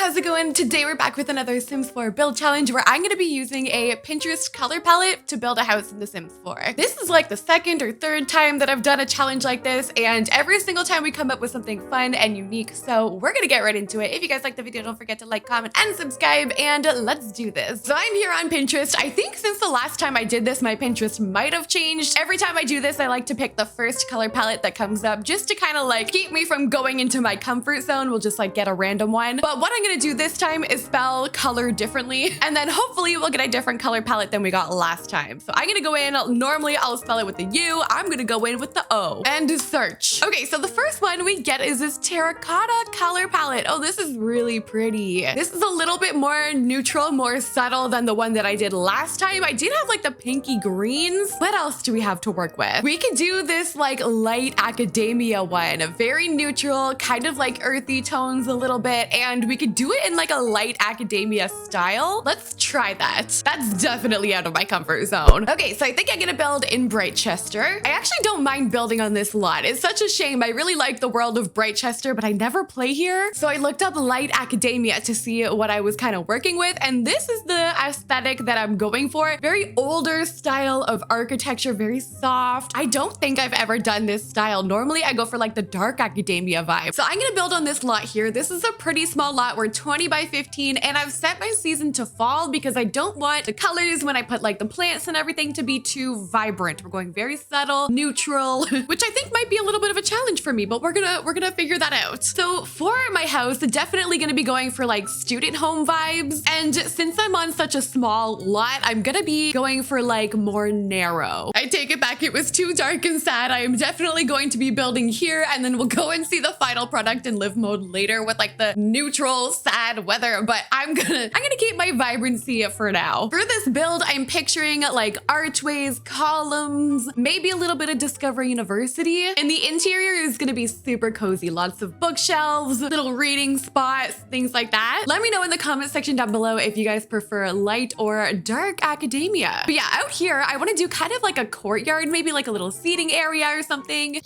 how's it going? Today we're back with another Sims 4 build challenge where I'm going to be using a Pinterest color palette to build a house in The Sims 4. This is like the second or third time that I've done a challenge like this, and every single time we come up with something fun and unique, so we're going to get right into it. If you guys like the video, don't forget to like, comment, and subscribe, and let's do this. So I'm here on Pinterest. I think since the last time I did this, my Pinterest might have changed. Every time I do this, I like to pick the first color palette that comes up just to kind of like keep me from going into my comfort zone. We'll just like get a random one. But what I'm gonna do this time is spell color differently, and then hopefully we'll get a different color palette than we got last time. So I'm gonna go in, normally I'll spell it with the U, I'm gonna go in with the O, and search. Okay, so the first one we get is this terracotta color palette. Oh, this is really pretty. This is a little bit more neutral, more subtle than the one that I did last time. I did have like the pinky greens. What else do we have to work with? We could do this like light academia one, very neutral, kind of like earthy tones a little bit, and we could do it in like a light academia style. Let's try that. That's definitely out of my comfort zone. Okay, so I think I'm gonna build in Brightchester. I actually don't mind building on this lot. It's such a shame. I really like the world of Brightchester, but I never play here. So I looked up light academia to see what I was kind of working with, and this is the aesthetic that I'm going for. Very older style of architecture, very soft. I don't think I've ever done this style. Normally I go for like the dark academia vibe. So I'm gonna build on this lot here. This is a pretty small lot. We're 20 by 15, and I've set my season to fall because I don't want the colors when I put like the plants and everything to be too vibrant. We're going very subtle, neutral, which I think might be a little bit of a challenge for me, but we're gonna figure that out. So for my house, definitely gonna be going for like student home vibes. And since I'm on such a small lot, I'm gonna be going for like more narrow. I take it back. It was too dark and sad. I am definitely going to be building here, and then we'll go and see the final product in live mode later with like the neutral sad weather, but I'm gonna keep my vibrancy for now. For this build, I'm picturing like archways, columns, maybe a little bit of Discover University, and the interior is gonna be super cozy. Lots of bookshelves, little reading spots, things like that. Let me know in the comment section down below if you guys prefer light or dark academia. But yeah, out here, I want to do kind of like a courtyard, maybe like a little seating area or something.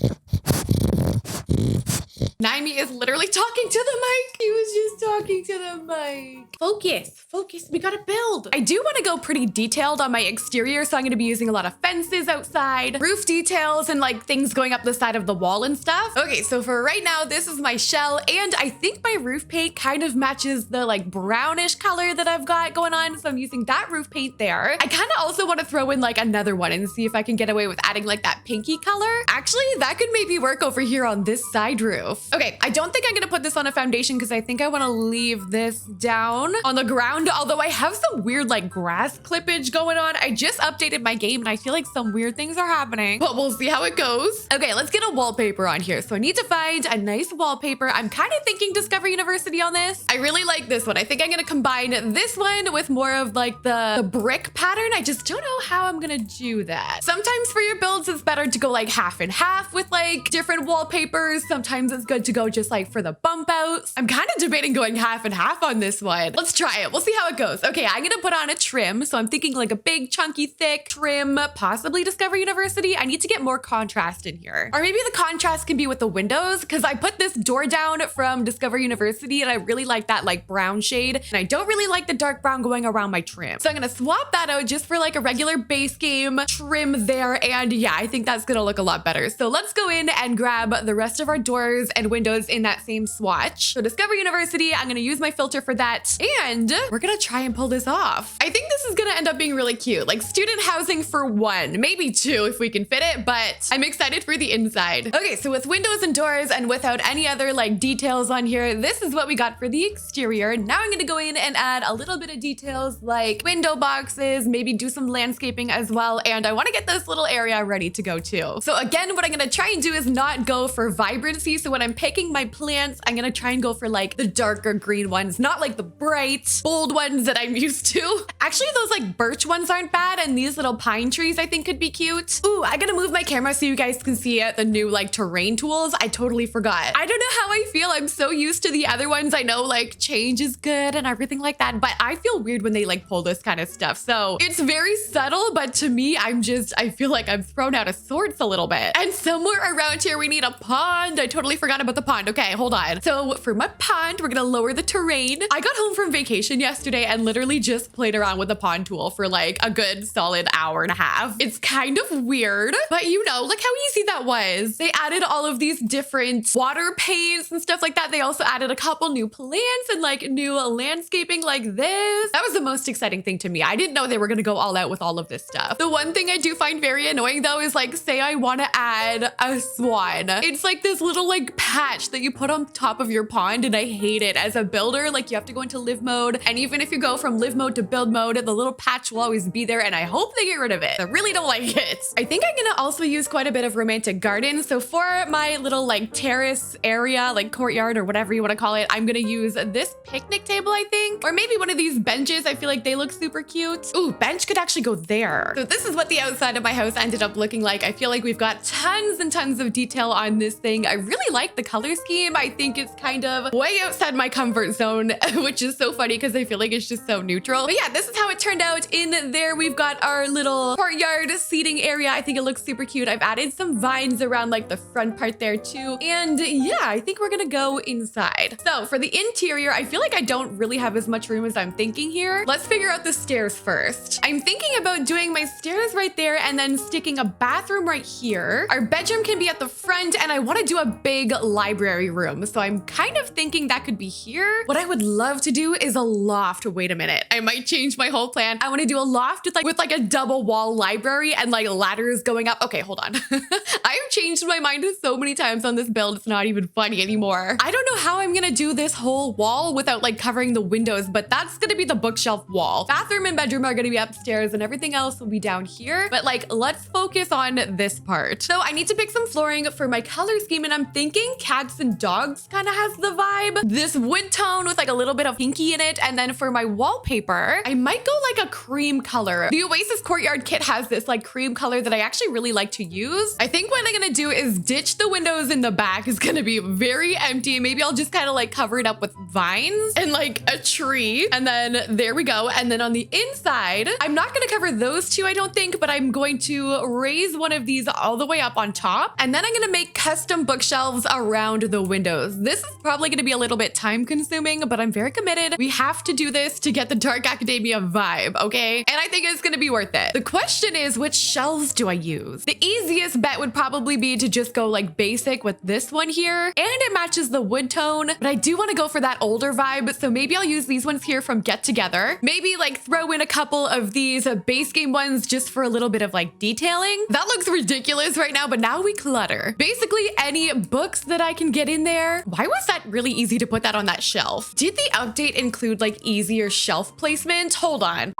Naimi is literally talking to the mic. He was just talking to the mic. Focus, we gotta build. I do want to go pretty detailed on my exterior, so I'm gonna be using a lot of fences outside, roof details, and like things going up the side of the wall and stuff. Okay, so for right now, this is my shell, and I think my roof paint kind of matches the like brownish color that I've got going on, so I'm using that roof paint there. I kind of also want to throw in like another one and see if I can get away with adding like that pinky color. Actually, that could maybe work over here on this side roof. Okay, I don't think I'm gonna put this on a foundation because I think I want to leave this down on the ground, although I have some weird like grass clippage going on. I just updated my game and I feel like some weird things are happening, but we'll see how it goes. Okay, let's get a wallpaper on here. So I need to find a nice wallpaper. I'm kind of thinking Discover University on this. I really like this one. I think I'm gonna combine this one with more of like the brick pattern. I just don't know how I'm gonna do that. Sometimes for your builds, it's better to go like half and half with like different wallpapers. Sometimes it's good to go just like for the bump outs. I'm kind of debating going half and half on this one. Let's try it. We'll see how it goes. Okay, I'm gonna put on a trim. So I'm thinking like a big, chunky, thick trim, possibly Discover University. I need to get more contrast in here. Or maybe the contrast can be with the windows, because I put this door down from Discover University and I really like that like brown shade. And I don't really like the dark brown going around my trim. So I'm gonna swap that out just for like a regular base game trim there. And yeah, I think that's gonna look a lot better. So let's go in and grab the rest of our doors and windows in that same swatch. So Discover University, I'm gonna use my filter for that, and we're gonna try and pull this off. I think this is gonna end up being really cute, like student housing for one, maybe two if we can fit it, but I'm excited for the inside. Okay, so with windows and doors and without any other like details on here, this is what we got for the exterior. Now I'm gonna go in and add a little bit of details like window boxes, maybe do some landscaping as well, and I want to get this little area ready to go too. So again, what I'm gonna try and do is not go for vibrancy. So when I'm picking my plants, I'm gonna try and go for like the darker green ones, not like the bright, bold ones that I'm used to. Actually, those like birch ones aren't bad, and these little pine trees I think could be cute. Ooh, I gotta move my camera so you guys can see the new like terrain tools. I totally forgot. I don't know how I feel. I'm so used to the other ones. I know like change is good and everything like that, but I feel weird when they like pull this kind of stuff. So it's very subtle, but to me, I feel like I'm thrown out of sorts a little bit. And somewhere around here, we need a pond. I totally forgot about the pond. Okay, hold on. So for my pond, we're gonna lower explore the terrain. I got home from vacation yesterday and literally just played around with the pond tool for like a good solid hour and a half. It's kind of weird, but you know, look how easy that was. They added all of these different water paints and stuff like that. They also added a couple new plants and like new landscaping like this. That was the most exciting thing to me. I didn't know they were gonna go all out with all of this stuff. The one thing I do find very annoying though is like, say I want to add a swan. It's like this little like patch that you put on top of your pond, and I hate it. As a builder, like you have to go into live mode, and even if you go from live mode to build mode, the little patch will always be there, and I hope they get rid of it. I really don't like it. I think I'm gonna also use quite a bit of romantic garden. So for my little like terrace area, like courtyard or whatever you want to call it, I'm gonna use this picnic table, I think, or maybe one of these benches. I feel like they look super cute. Ooh, bench could actually go there. So this is what the outside of my house ended up looking like. I feel like we've got tons and tons of detail on this thing. I really like the color scheme. I think it's kind of way outside my comfort zone, which is so funny because I feel like it's just so neutral. But yeah, this is how it turned out. In there, we've got our little courtyard seating area. I think it looks super cute. I've added some vines around like the front part there too. And yeah, I think we're gonna go inside. So for the interior, I feel like I don't really have as much room as I'm thinking here. Let's figure out the stairs first. I'm thinking about doing my stairs right there and then sticking a bathroom right here. Our bedroom can be at the front, and I want to do a big library room. So I'm kind of thinking that could be here. What I would love to do is a loft. Wait a minute. I might change my whole plan. I want to do a loft with like a double wall library and like ladders going up. Okay, hold on. I've changed my mind so many times on this build. It's not even funny anymore. I don't know how I'm going to do this whole wall without like covering the windows, but that's going to be the bookshelf wall. Bathroom and bedroom are going to be upstairs and everything else will be down here. But like, let's focus on this part. So I need to pick some flooring for my color scheme, and I'm thinking cats and dogs kind of has the vibe. This wood tone with like a little bit of pinky in it. And then for my wallpaper, I might go like a cream color. The Oasis Courtyard kit has this like cream color that I actually really like to use. I think what I'm gonna do is ditch the windows in the back. It's gonna be very empty. Maybe I'll just kind of like cover it up with vines and like a tree. And then there we go. And then on the inside, I'm not gonna cover those two, I don't think, but I'm going to raise one of these all the way up on top. And then I'm gonna make custom bookshelves around the windows. This is probably gonna be a little bit time consuming, but I'm very committed. We have to do this to get the Dark Academia vibe, okay? And I think it's gonna be worth it. The question is, which shelves do I use? The easiest bet would probably be to just go like basic with this one here, and it matches the wood tone, but I do wanna go for that older vibe, so maybe I'll use these ones here from Get Together. Maybe like throw in a couple of these base game ones just for a little bit of like detailing. That looks ridiculous right now, but now we clutter. Basically any books that I can get in there. Why was that really easy to put that on that shelf? Did the update include like easier shelf placement? Hold on.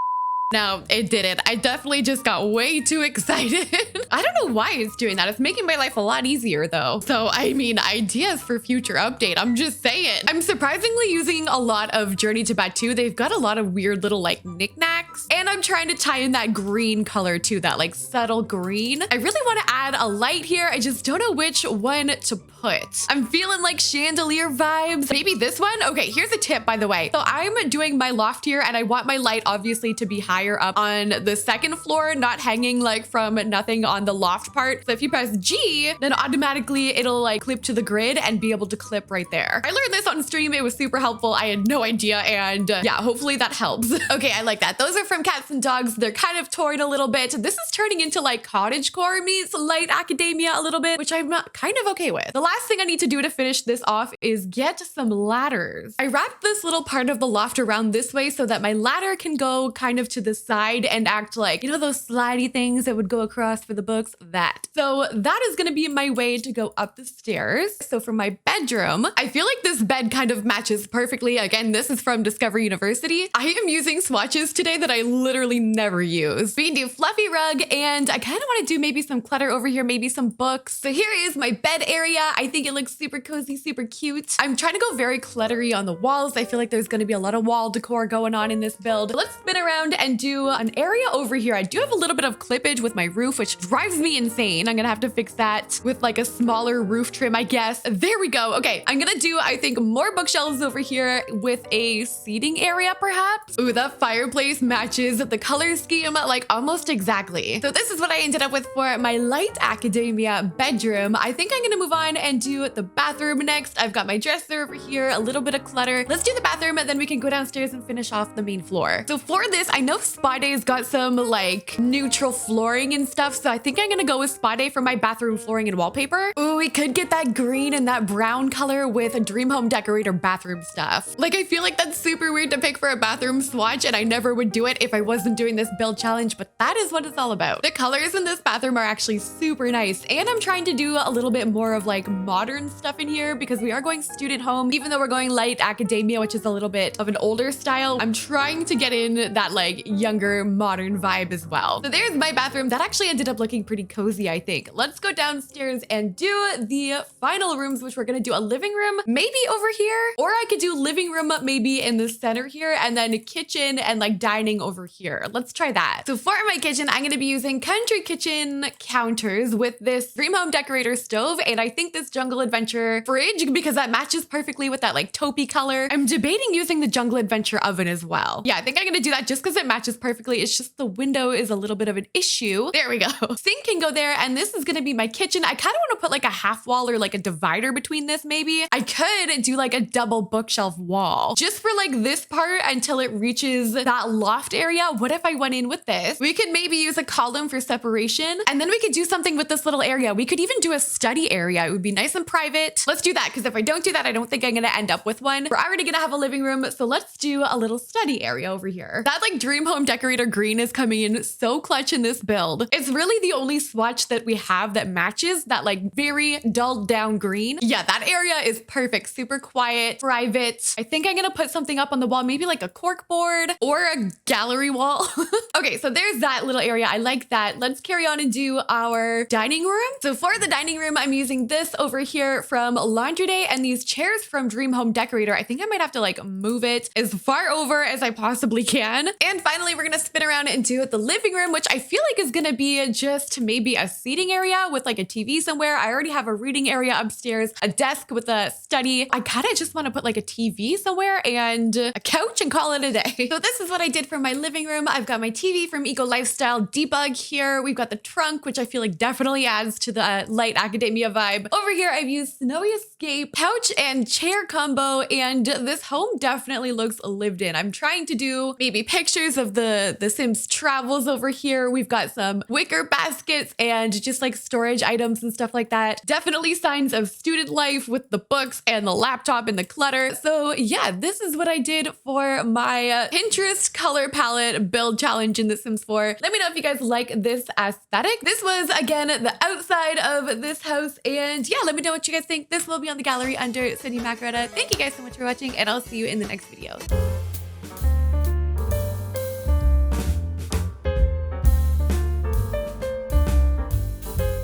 No, it didn't. I definitely just got way too excited. I don't know why it's doing that. It's making my life a lot easier though. So, I mean, ideas for future update. I'm just saying. I'm surprisingly using a lot of Journey to Batu. They've got a lot of weird little like knickknacks. And I'm trying to tie in that green color too, that like subtle green. I really want to add a light here. I just don't know which one to put. I'm feeling like chandelier vibes. Maybe this one? Okay, here's a tip, by the way. So I'm doing my loft here, and I want my light obviously to be higher up on the second floor, not hanging like from nothing on the loft part. So if you press G, then automatically it'll like clip to the grid and be able to clip right there. I learned this on stream. It was super helpful. I had no idea. And yeah, hopefully that helps. Okay, I like that. Those are from Cats and Dogs. They're kind of torn a little bit. This is turning into like cottagecore meets light academia a little bit, which I'm kind of okay with. The last thing I need to do to finish this off is get some ladders. I wrapped this little part of the loft around this way so that my ladder can go kind of to the side and act like, you know, those slidey things that would go across for the books, that. So that is going to be my way to go up the stairs. So for my bedroom, I feel like this bed kind of matches perfectly. Again, this is from Discovery University. I am using swatches today that I literally never use. We can do fluffy rug, and I kind of want to do maybe some clutter over here, maybe some books. So here is my bed area. I think it looks super cozy, super cute. I'm trying to go very cluttery on the walls. I feel like there's going to be a lot of wall decor going on in this build. Let's spin around and do an area over here. I do have a little bit of clippage with my roof, which drives me insane. I'm gonna have to fix that with like a smaller roof trim, I guess. There we go. Okay, I'm gonna do, I think, more bookshelves over here with a seating area, perhaps. Ooh, that fireplace matches the color scheme like almost exactly. So this is what I ended up with for my light academia bedroom. I think I'm gonna move on and and do the bathroom next. I've got my dresser over here, a little bit of clutter. Let's do the bathroom and then we can go downstairs and finish off the main floor. So for this, I know Spa Day's got some like neutral flooring and stuff. So I think I'm gonna go with Spa Day for my bathroom flooring and wallpaper. Ooh, we could get that green and that brown color with a Dream Home Decorator bathroom stuff. Like, I feel like that's super weird to pick for a bathroom swatch, and I never would do it if I wasn't doing this build challenge, but that is what it's all about. The colors in this bathroom are actually super nice, and I'm trying to do a little bit more of like modern stuff in here because we are going student home. Even though we're going light academia, which is a little bit of an older style, I'm trying to get in that like younger modern vibe as well. So there's my bathroom. That actually ended up looking pretty cozy, I think. Let's go downstairs and do the final rooms, which we're gonna do a living room maybe over here, or I could do living room maybe in the center here, and then a kitchen and like dining over here. Let's try that. So for my kitchen, I'm gonna be using Country Kitchen counters with this Dream Home Decorator stove, and I think this Jungle Adventure fridge because that matches perfectly with that like taupey color. I'm debating using the Jungle Adventure oven as well. Yeah, I think I'm gonna do that just because it matches perfectly. It's just the window is a little bit of an issue. There we go. Sink can go there, and this is gonna be my kitchen. I kind of want to put like a half wall or like a divider between this maybe. I could do like a double bookshelf wall just for like this part until it reaches that loft area. What if I went in with this? We could maybe use a column for separation, and then we could do something with this little area. We could even do a study area. It would be nice and private. Let's do that, because if I don't do that, I don't think I'm gonna end up with one. We're already gonna have a living room, so let's do a little study area over here. That like Dream Home Decorator green is coming in so clutch in this build. It's really the only swatch that we have that matches that like very dulled down green. Yeah, that area is perfect. Super quiet, private. I think I'm gonna put something up on the wall, maybe like a cork board or a gallery wall. Okay, so there's that little area. I like that. Let's carry on and do our dining room. So for the dining room, I'm using this over here from Laundry Day and these chairs from Dream Home Decorator. I think I might have to like move it as far over as I possibly can. And finally, we're gonna spin around and do the living room, which I feel like is gonna be just maybe a seating area with like a TV somewhere. I already have a reading area upstairs, a desk with a study. I kind of just want to put like a TV somewhere and a couch and call it a day. So this is what I did for my living room. I've got my TV from Eco Lifestyle Debug here. We've got the trunk, which I feel like definitely adds to the light academia vibe. Over here, I've used Snowy Escape, couch and chair combo, and this home definitely looks lived in. I'm trying to do maybe pictures of the Sims travels over here. We've got some wicker baskets and just like storage items and stuff like that. Definitely signs of student life with the books and the laptop and the clutter. So yeah, this is what I did for my Pinterest color palette build challenge in The Sims 4. Let me know if you guys like this aesthetic. This was again the outside of this house, and yeah, let me know what you guys think. This will be on the gallery under Sydneymacoretta. Thank you guys so much for watching, and I'll see you in the next video.